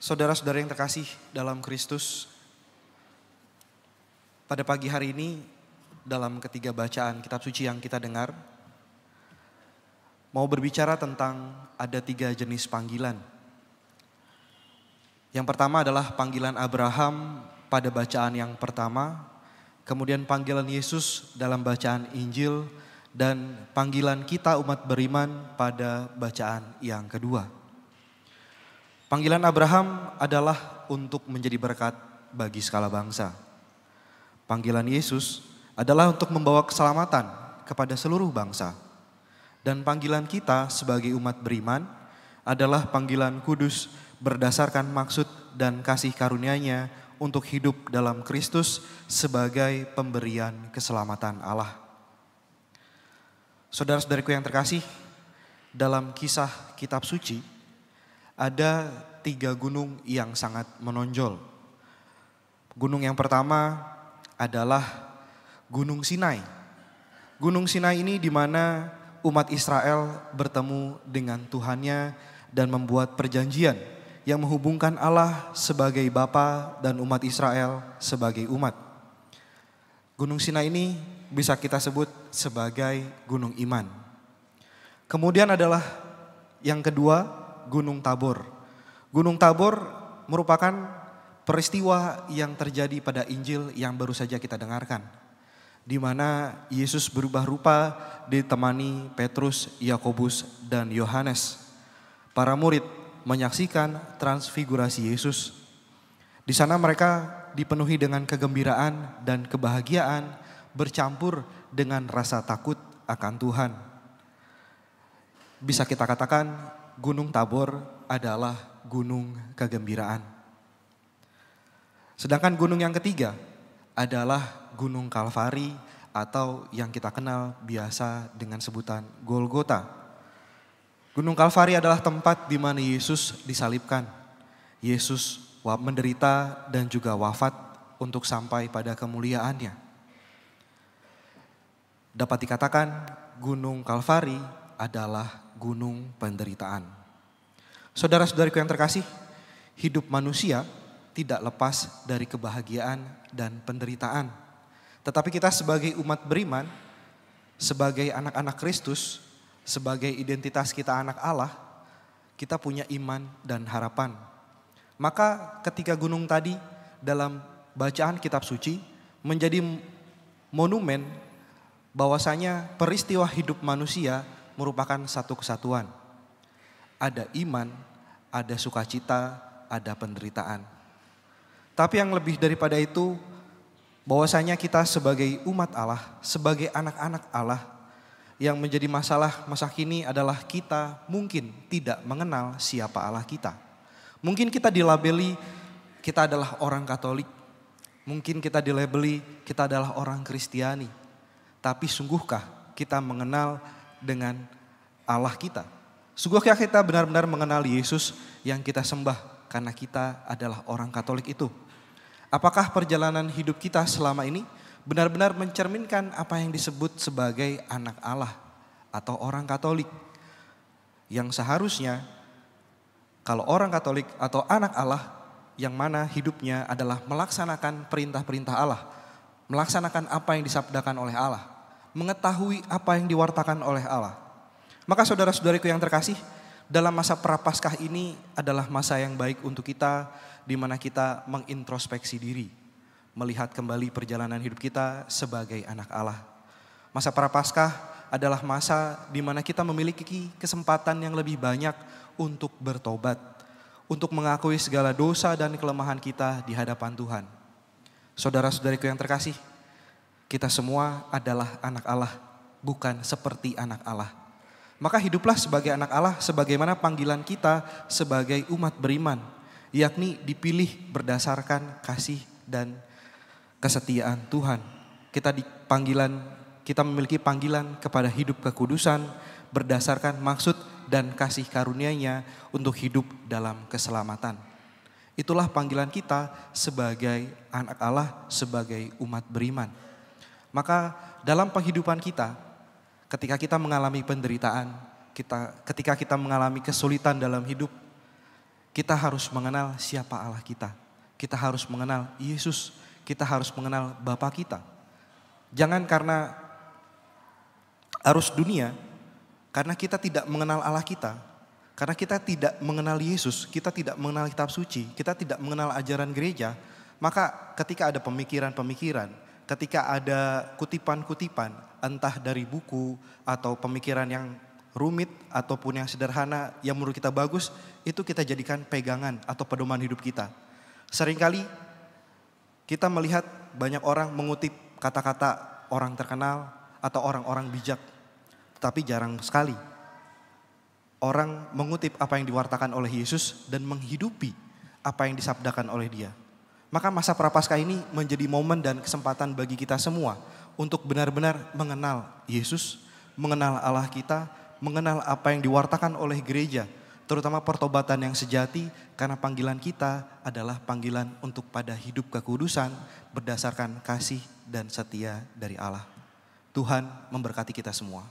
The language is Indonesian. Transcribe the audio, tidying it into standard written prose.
Saudara-saudara yang terkasih dalam Kristus, pada pagi hari ini dalam ketiga bacaan kitab suci yang kita dengar, mau berbicara tentang ada 3 jenis panggilan. Yang pertama adalah panggilan Abraham pada bacaan yang pertama, kemudian panggilan Yesus dalam bacaan Injil, dan panggilan kita umat beriman pada bacaan yang kedua. Panggilan Abraham adalah untuk menjadi berkat bagi segala bangsa. Panggilan Yesus adalah untuk membawa keselamatan kepada seluruh bangsa. Dan panggilan kita sebagai umat beriman adalah panggilan kudus berdasarkan maksud dan kasih karunia-Nya untuk hidup dalam Kristus sebagai pemberian keselamatan Allah. Saudara-saudariku yang terkasih, dalam kisah kitab suci ada 3 gunung yang sangat menonjol. Gunung yang pertama adalah Gunung Sinai. Gunung Sinai ini di mana umat Israel bertemu dengan Tuhannya dan membuat perjanjian yang menghubungkan Allah sebagai Bapa dan umat Israel sebagai umat. Gunung Sinai ini bisa kita sebut sebagai gunung iman. Kemudian adalah yang kedua, Gunung Tabor. Gunung Tabor merupakan peristiwa yang terjadi pada Injil yang baru saja kita dengarkan, di mana Yesus berubah rupa ditemani Petrus, Yakobus, dan Yohanes. Para murid menyaksikan transfigurasi Yesus. Di sana mereka dipenuhi dengan kegembiraan dan kebahagiaan bercampur dengan rasa takut akan Tuhan. Bisa kita katakan Gunung Tabor adalah gunung kegembiraan. Sedangkan gunung yang ketiga adalah Gunung Kalvari atau yang kita kenal biasa dengan sebutan Golgota. Gunung Kalvari adalah tempat di mana Yesus disalibkan. Yesus menderita dan juga wafat untuk sampai pada kemuliaannya. Dapat dikatakan Gunung Kalvari adalah gunung penderitaan. Saudara-saudariku yang terkasih, hidup manusia tidak lepas dari kebahagiaan dan penderitaan. Tetapi kita sebagai umat beriman, sebagai anak-anak Kristus, sebagai identitas kita anak Allah, kita punya iman dan harapan. Maka ketika gunung tadi dalam bacaan kitab suci menjadi monumen bahwasanya peristiwa hidup manusia merupakan satu kesatuan. Ada iman, ada sukacita, ada penderitaan. Tapi yang lebih daripada itu, bahwasanya kita sebagai umat Allah, sebagai anak-anak Allah, yang menjadi masalah masa kini adalah kita mungkin tidak mengenal siapa Allah kita. Mungkin kita dilabeli kita adalah orang Katolik. Mungkin kita dilabeli kita adalah orang Kristiani. Tapi sungguhkah kita mengenal dengan Allah kita? Sungguhkah kita benar-benar mengenal Yesus yang kita sembah karena kita adalah orang Katolik itu? Apakah perjalanan hidup kita selama ini benar-benar mencerminkan apa yang disebut sebagai anak Allah atau orang Katolik? Yang seharusnya kalau orang Katolik atau anak Allah yang mana hidupnya adalah melaksanakan perintah-perintah Allah, melaksanakan apa yang disabdakan oleh Allah, mengetahui apa yang diwartakan oleh Allah. Maka saudara-saudariku yang terkasih, dalam masa Prapaskah ini adalah masa yang baik untuk kita, di mana kita mengintrospeksi diri, melihat kembali perjalanan hidup kita sebagai anak Allah. Masa Prapaskah adalah masa di mana kita memiliki kesempatan yang lebih banyak untuk bertobat, untuk mengakui segala dosa dan kelemahan kita di hadapan Tuhan. Saudara-saudariku yang terkasih, kita semua adalah anak Allah, bukan seperti anak Allah. Maka hiduplah sebagai anak Allah sebagaimana panggilan kita sebagai umat beriman, yakni dipilih berdasarkan kasih dan kesetiaan Tuhan. Kita memiliki panggilan kepada hidup kekudusan berdasarkan maksud dan kasih karunia-Nya untuk hidup dalam keselamatan. Itulah panggilan kita sebagai anak Allah, sebagai umat beriman. Maka dalam penghidupan kita, ketika kita mengalami penderitaan, ketika kita mengalami kesulitan dalam hidup, kita harus mengenal siapa Allah kita. Kita harus mengenal Yesus, kita harus mengenal Bapa kita. Jangan karena arus dunia, karena kita tidak mengenal Allah kita, karena kita tidak mengenal Yesus, kita tidak mengenal kitab suci, kita tidak mengenal ajaran gereja, maka ketika ada pemikiran-pemikiran, ketika ada kutipan-kutipan, entah dari buku atau pemikiran yang rumit ataupun yang sederhana yang menurut kita bagus, itu kita jadikan pegangan atau pedoman hidup kita. Seringkali kita melihat banyak orang mengutip kata-kata orang terkenal atau orang-orang bijak. Tetapi jarang sekali orang mengutip apa yang diwartakan oleh Yesus dan menghidupi apa yang disabdakan oleh Dia. Maka masa Prapaskah ini menjadi momen dan kesempatan bagi kita semua untuk benar-benar mengenal Yesus, mengenal Allah kita, mengenal apa yang diwartakan oleh gereja, terutama pertobatan yang sejati, karena panggilan kita adalah panggilan untuk pada hidup kekudusan berdasarkan kasih dan setia dari Allah. Tuhan memberkati kita semua.